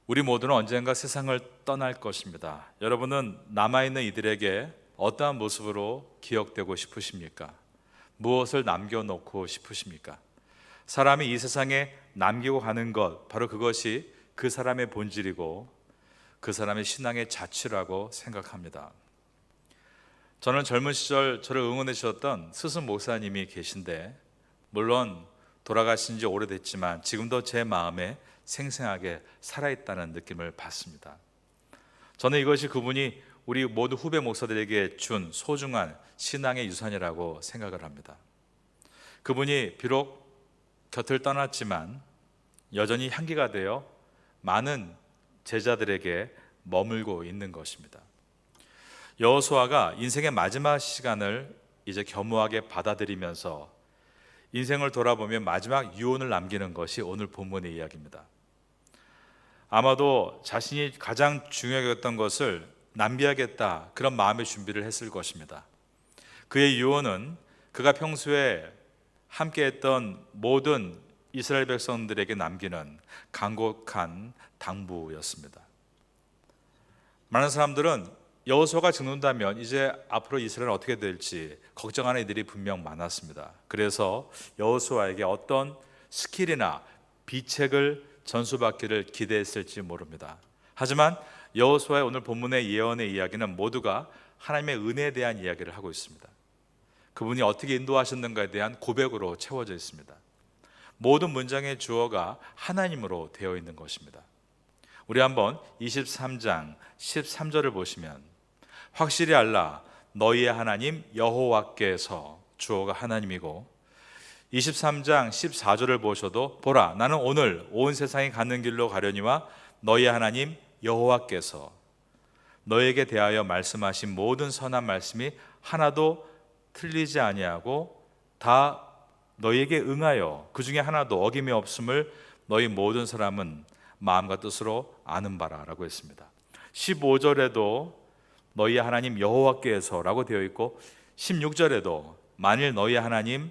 우리 모두는 언젠가 세상을 떠날 것입니다. 여러분은 남아있는 이들에게 어떠한 모습으로 기억되고 싶으십니까? 무엇을 남겨놓고 싶으십니까? 사람이 이 세상에 남기고 가는 것, 바로 그것이 그 사람의 본질이고 그 사람의 신앙의 자취라고 생각합니다. 저는 젊은 시절 저를 응원해 주셨던 스승 목사님이 계신데, 물론 돌아가신 지 오래됐지만 지금도 제 마음에 생생하게 살아있다는 느낌을 받습니다. 저는 이것이 그분이 우리 모두 후배 목사들에게 준 소중한 신앙의 유산이라고 생각을 합니다. 그분이 비록 곁을 떠났지만 여전히 향기가 되어 많은 제자들에게 머물고 있는 것입니다. 여호수아가 인생의 마지막 시간을 이제 겸허하게 받아들이면서 인생을 돌아보면 마지막 유언을 남기는 것이 오늘 본문의 이야기입니다. 아마도 자신이 가장 중요하게 여겼던 것을 낭비하겠다, 그런 마음의 준비를 했을 것입니다. 그의 유언은 그가 평소에 함께했던 모든 이스라엘 백성들에게 남기는 간곡한 당부였습니다. 많은 사람들은 여호수아가 죽는다면 이제 앞으로 이스라엘은 어떻게 될지 걱정하는 이들이 분명 많았습니다. 그래서 여호수아에게 어떤 스킬이나 비책을 전수받기를 기대했을지 모릅니다. 하지만 여호수아의 오늘 본문의 예언의 이야기는 모두가 하나님의 은혜에 대한 이야기를 하고 있습니다. 그분이 어떻게 인도하셨는가에 대한 고백으로 채워져 있습니다. 모든 문장의 주어가 하나님으로 되어 있는 것입니다. 우리 한번 23장 13절을 보시면, 확실히 알라, 너희의 하나님 여호와께서, 주어가 하나님이고, 23장 14절을 보셔도, 보라, 나는 오늘 온 세상이 가는 길로 가려니와 너희의 하나님 여호와께서 너희에게 대하여 말씀하신 모든 선한 말씀이 하나도 틀리지 아니하고 다 너희에게 응하여 그 중에 하나도 어김이 없음을 너희 모든 사람은 마음과 뜻으로 아는 바라 라고 했습니다. 15절에도 너희 하나님 여호와께서 라고 되어 있고, 16절에도 만일 너희 하나님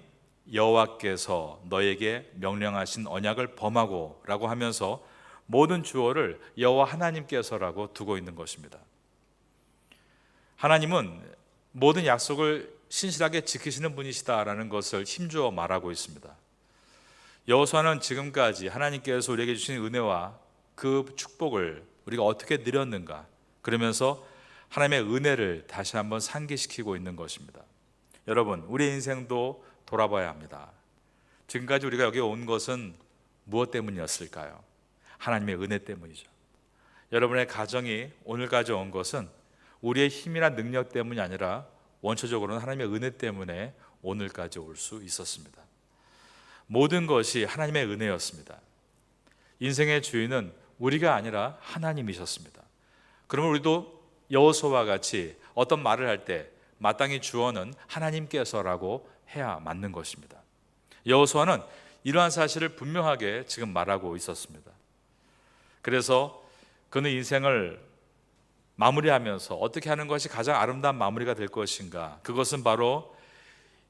여호와께서 너에게 명령하신 언약을 범하고 라고 하면서 모든 주어를 여호와 하나님께서라고 두고 있는 것입니다. 하나님은 모든 약속을 신실하게 지키시는 분이시다라는 것을 힘주어 말하고 있습니다. 여호수아는 지금까지 하나님께서 우리에게 주신 은혜와 그 축복을 우리가 어떻게 누렸는가, 그러면서 하나님의 은혜를 다시 한번 상기시키고 있는 것입니다. 여러분, 우리의 인생도 돌아봐야 합니다. 지금까지 우리가 여기 온 것은 무엇 때문이었을까요? 하나님의 은혜 때문이죠. 여러분의 가정이 오늘까지 온 것은 우리의 힘이나 능력 때문이 아니라 원초적으로는 하나님의 은혜 때문에 오늘까지 올 수 있었습니다. 모든 것이 하나님의 은혜였습니다. 인생의 주인은 우리가 아니라 하나님이셨습니다. 그러면 우리도 여호수아와 같이 어떤 말을 할 때 마땅히 주어는 하나님께서라고 해야 맞는 것입니다. 여호수아는 이러한 사실을 분명하게 지금 말하고 있었습니다. 그래서 그는 인생을 마무리하면서 어떻게 하는 것이 가장 아름다운 마무리가 될 것인가, 그것은 바로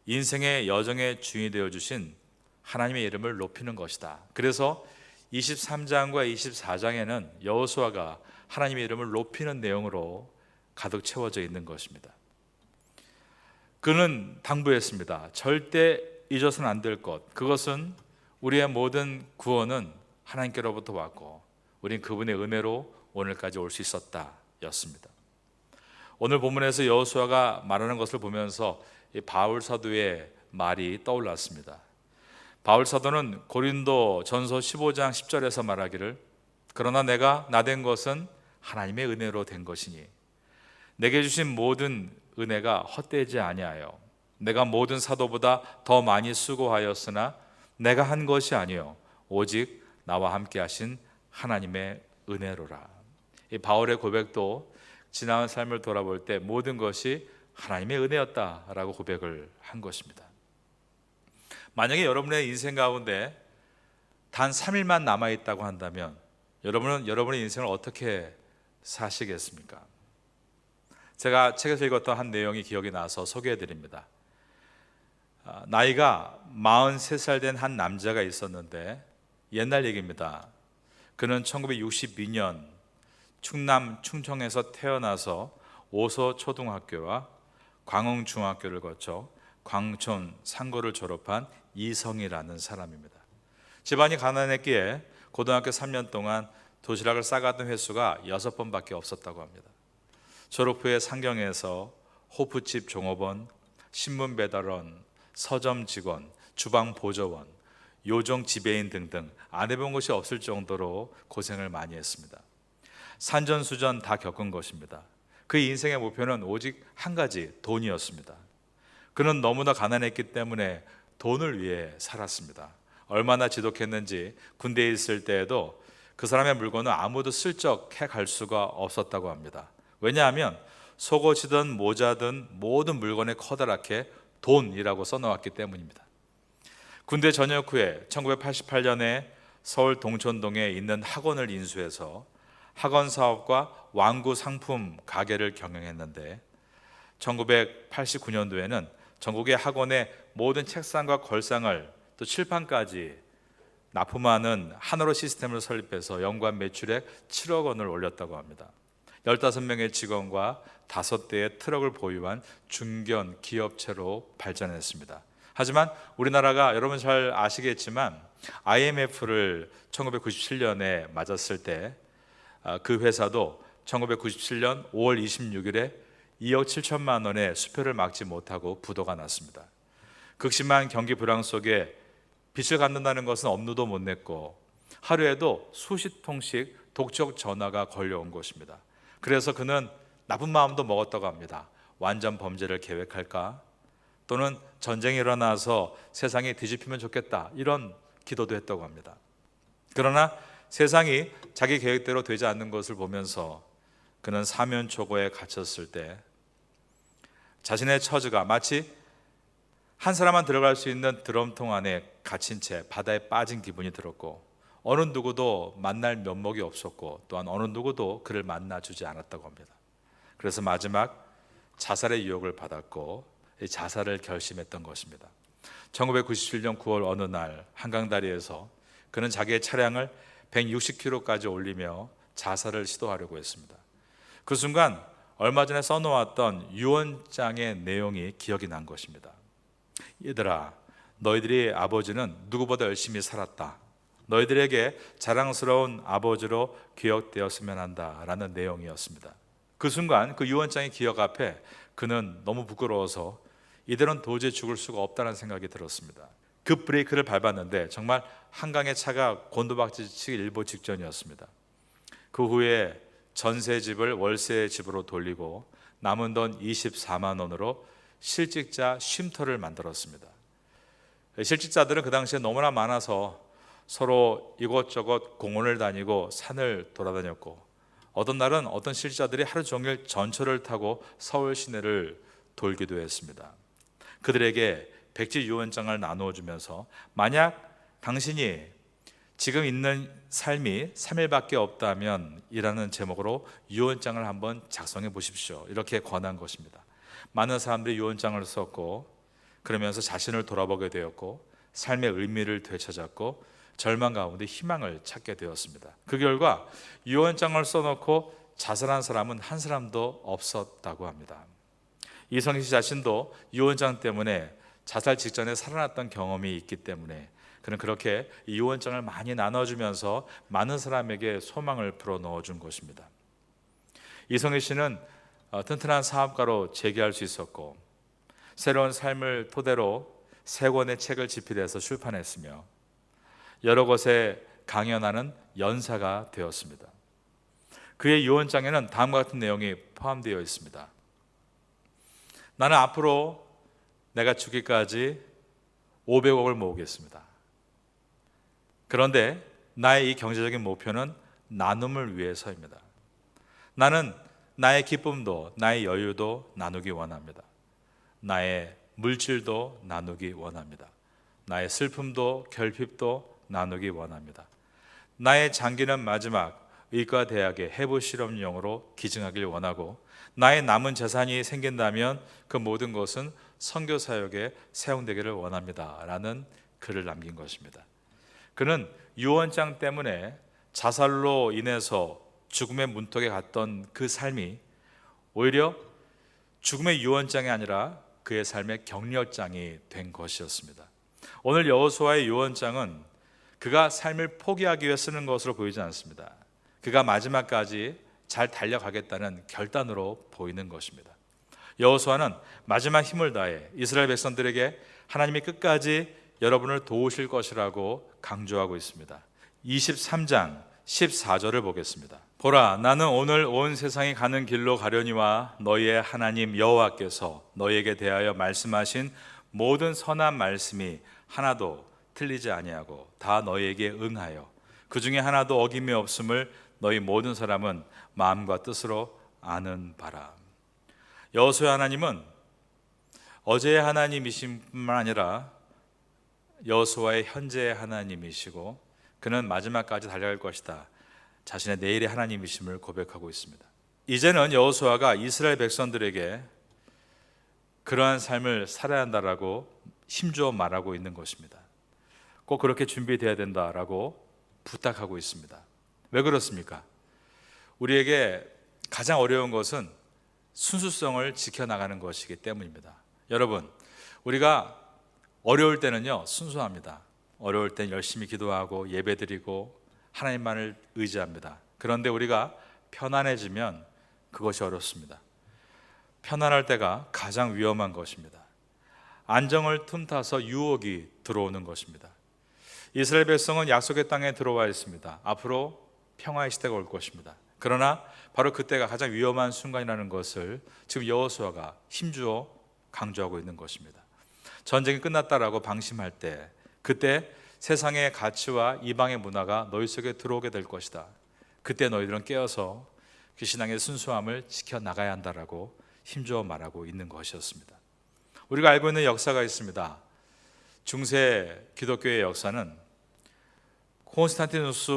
인생의 여정의 주인이 되어주신 하나님의 이름을 높이는 것이다. 그래서 23장과 24장에는 여호수아가 하나님의 이름을 높이는 내용으로 가득 채워져 있는 것입니다. 그는 당부했습니다. 절대 잊어서는 안 될 것, 그것은 우리의 모든 구원은 하나님께로부터 왔고 우린 그분의 은혜로 오늘까지 올 수 있었다 였습니다. 오늘 본문에서 여호수아가 말하는 것을 보면서 바울 사도의 말이 떠올랐습니다. 바울 사도는 고린도 전서 15장 10절에서 말하기를, 그러나 내가 나된 것은 하나님의 은혜로 된 것이니 내게 주신 모든 은혜가 헛되지 아니하여 내가 모든 사도보다 더 많이 수고하였으나 내가 한 것이 아니요 오직 나와 함께 하신 하나님의 은혜로라. 이 바울의 고백도 지나온 삶을 돌아볼 때 모든 것이 하나님의 은혜였다라고 고백을 한 것입니다. 만약에 여러분의 인생 가운데 단 3일만 남아있다고 한다면 여러분은 여러분의 인생을 어떻게 사시겠습니까? 제가 책에서 읽었던 한 내용이 기억이 나서 소개해드립니다. 나이가 43살 된 한 남자가 있었는데, 옛날 얘기입니다. 그는 1962년 충남 충청에서 태어나서 오서 초등학교와 광흥 중학교를 거쳐 광촌 상고를 졸업한 이성이라는 사람입니다. 집안이 가난했기에 고등학교 3년 동안 도시락을 싸가던 횟수가 6번밖에 없었다고 합니다. 졸업 후에 상경에서 호프집 종업원, 신문 배달원, 서점 직원, 주방 보조원, 요정 지배인 등등 안 해본 것이 없을 정도로 고생을 많이 했습니다. 산전수전 다 겪은 것입니다. 그의 인생의 목표는 오직 한 가지, 돈이었습니다. 그는 너무나 가난했기 때문에 돈을 위해 살았습니다. 얼마나 지독했는지 군대에 있을 때에도 그 사람의 물건은 아무도 슬쩍 해갈 수가 없었다고 합니다. 왜냐하면 속옷이든 모자든 모든 물건에 커다랗게 돈이라고 써놓았기 때문입니다. 군대 전역 후에 1988년에 서울 동촌동에 있는 학원을 인수해서 학원 사업과 완구 상품 가게를 경영했는데 1989년도에는 전국의 학원의 모든 책상과 걸상을 또 칠판까지 납품하는 하나로 시스템을 설립해서 연간 매출액 7억 원을 올렸다고 합니다. 15명의 직원과 5대의 트럭을 보유한 중견 기업체로 발전했습니다. 하지만 우리나라가 여러분 잘 아시겠지만 IMF를 1997년에 맞았을 때 그 회사도 1997년 5월 26일에 2억 7천만 원의 수표를 막지 못하고 부도가 났습니다. 극심한 경기 불황 속에 빚을 갚는다는 것은 업무도 못 냈고 하루에도 수십 통씩 독촉 전화가 걸려온 것입니다. 그래서 그는 나쁜 마음도 먹었다고 합니다. 완전 범죄를 계획할까? 또는 전쟁이 일어나서 세상이 뒤집히면 좋겠다, 이런 기도도 했다고 합니다. 그러나 세상이 자기 계획대로 되지 않는 것을 보면서 그는 사면초고에 갇혔을 때 자신의 처지가 마치 한 사람만 들어갈 수 있는 드럼통 안에 갇힌 채 바다에 빠진 기분이 들었고 어느 누구도 만날 면목이 없었고 또한 어느 누구도 그를 만나주지 않았다고 합니다. 그래서 마지막 자살의 유혹을 받았고 자살을 결심했던 것입니다. 1997년 9월 어느 날 한강다리에서 그는 자기의 차량을 160km까지 올리며 자살을 시도하려고 했습니다. 그 순간 얼마 전에 써놓았던 유언장의 내용이 기억이 난 것입니다. 얘들아, 너희들이 아버지는 누구보다 열심히 살았다. 너희들에게 자랑스러운 아버지로 기억되었으면 한다라는 내용이었습니다. 그 순간 그 유언장의 기억 앞에 그는 너무 부끄러워서 이대로는 도저히 죽을 수가 없다는 생각이 들었습니다. 급 브레이크를 밟았는데 정말 한강의 차가 곤두박질치기 일보 직전이었습니다. 그 후에 전세집을 월세집으로 돌리고 남은 돈 24만 원으로 실직자 쉼터를 만들었습니다. 실직자들은 그 당시에 너무나 많아서 서로 이곳저곳 공원을 다니고 산을 돌아다녔고 어떤 날은 어떤 실직자들이 하루 종일 전철을 타고 서울 시내를 돌기도 했습니다. 그들에게 백지 유언장을 나누어 주면서 만약 당신이 지금 있는 삶이 3일밖에 없다면 이라는 제목으로 유언장을 한번 작성해 보십시오, 이렇게 권한 것입니다. 많은 사람들이 유언장을 썼고 그러면서 자신을 돌아보게 되었고 삶의 의미를 되찾았고 절망 가운데 희망을 찾게 되었습니다. 그 결과 유언장을 써놓고 자살한 사람은 한 사람도 없었다고 합니다. 이성희 씨 자신도 유언장 때문에 자살 직전에 살아났던 경험이 있기 때문에 그는 그렇게 유언장을 많이 나눠주면서 많은 사람에게 소망을 불어넣어준 것입니다. 이성희 씨는 튼튼한 사업가로 재기할 수 있었고 새로운 삶을 토대로 3권의 책을 집필해서 출판했으며 여러 곳에 강연하는 연사가 되었습니다. 그의 유언장에는 다음과 같은 내용이 포함되어 있습니다. 나는 앞으로 내가 죽기까지 500억을 모으겠습니다. 그런데 나의 이 경제적인 목표는 나눔을 위해서입니다. 나는 나의 기쁨도 나의 여유도 나누기 원합니다. 나의 물질도 나누기 원합니다. 나의 슬픔도 결핍도 나누기 원합니다. 나의 장기는 마지막 의과대학의 해부 실험용으로 기증하길 원하고 나의 남은 재산이 생긴다면 그 모든 것은 선교 사역에 사용되기를 원합니다 라는 글을 남긴 것입니다. 그는 유언장 때문에 자살로 인해서 죽음의 문턱에 갔던 그 삶이 오히려 죽음의 유언장이 아니라 그의 삶의 격려장이 된 것이었습니다. 오늘 여호수아의 유언장은 그가 삶을 포기하기 위해 쓰는 것으로 보이지 않습니다. 그가 마지막까지 잘 달려가겠다는 결단으로 보이는 것입니다. 여호수아는 마지막 힘을 다해 이스라엘 백성들에게 하나님이 끝까지 여러분을 도우실 것이라고 강조하고 있습니다. 23장 14절을 보겠습니다. 보라, 나는 오늘 온 세상이 가는 길로 가려니와 너희의 하나님 여호와께서 너희에게 대하여 말씀하신 모든 선한 말씀이 하나도 틀리지 아니하고 다 너희에게 응하여 그 중에 하나도 어김이 없음을 너희 모든 사람은 마음과 뜻으로 아는 바라. 여호수아 하나님은 어제의 하나님이신 뿐만 아니라 여호수아의 현재의 하나님이시고 그는 마지막까지 달려갈 것이다. 자신의 내일의 하나님이심을 고백하고 있습니다. 이제는 여호수아가 이스라엘 백성들에게 그러한 삶을 살아야 한다라고 힘주어 말하고 있는 것입니다. 꼭 그렇게 준비되어야 된다라고 부탁하고 있습니다. 왜 그렇습니까? 우리에게 가장 어려운 것은 순수성을 지켜나가는 것이기 때문입니다. 여러분, 우리가 어려울 때는요 순수합니다. 어려울 땐 열심히 기도하고 예배드리고 하나님만을 의지합니다. 그런데 우리가 편안해지면 그것이 어렵습니다. 편안할 때가 가장 위험한 것입니다. 안정을 틈타서 유혹이 들어오는 것입니다. 이스라엘 백성은 약속의 땅에 들어와 있습니다. 앞으로 평화의 시대가 올 것입니다. 그러나 바로 그때가 가장 위험한 순간이라는 것을 지금 여호수아가 힘주어 강조하고 있는 것입니다. 전쟁이 끝났다라고 방심할 때 그때 세상의 가치와 이방의 문화가 너희 속에 들어오게 될 것이다. 그때 너희들은 깨어서 그 신앙의 순수함을 지켜나가야 한다라고 힘주어 말하고 있는 것이었습니다. 우리가 알고 있는 역사가 있습니다. 중세 기독교의 역사는 콘스탄티누스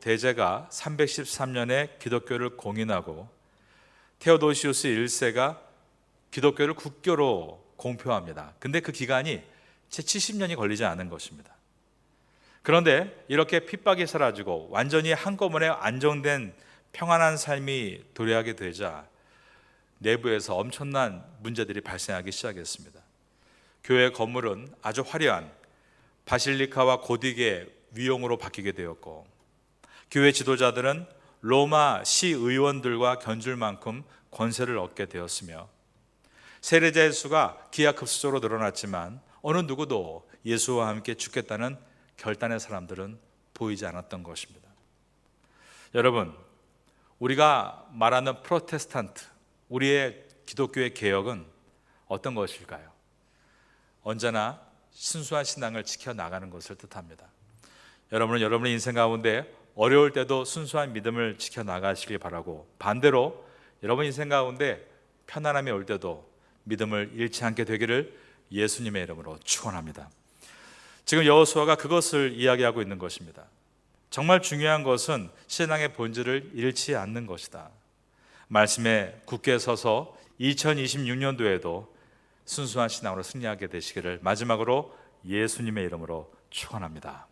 대제가 313년에 기독교를 공인하고 테오도시우스 1세가 기독교를 국교로 공표합니다. 근데 그 기간이 채 70년이 걸리지 않은 것입니다. 그런데 이렇게 핍박이 사라지고 완전히 한꺼번에 안정된 평안한 삶이 도래하게 되자 내부에서 엄청난 문제들이 발생하기 시작했습니다. 교회 건물은 아주 화려한 바실리카와 고딕의 위용으로 바뀌게 되었고 교회 지도자들은 로마 시의원들과 견줄 만큼 권세를 얻게 되었으며 세례자의 수가 기하급수적으로 늘어났지만 어느 누구도 예수와 함께 죽겠다는 결단의 사람들은 보이지 않았던 것입니다. 여러분, 우리가 말하는 프로테스탄트, 우리의 기독교의 개혁은 어떤 것일까요? 언제나 순수한 신앙을 지켜나가는 것을 뜻합니다. 여러분은 여러분의 인생 가운데 어려울 때도 순수한 믿음을 지켜나가시길 바라고 반대로 여러분 인생 가운데 편안함이 올 때도 믿음을 잃지 않게 되기를 예수님의 이름으로 축원합니다. 지금 여호수아가 그것을 이야기하고 있는 것입니다. 정말 중요한 것은 신앙의 본질을 잃지 않는 것이다. 말씀에 굳게 서서 2026년도에도 순수한 신앙으로 승리하게 되시기를 마지막으로 예수님의 이름으로 축원합니다.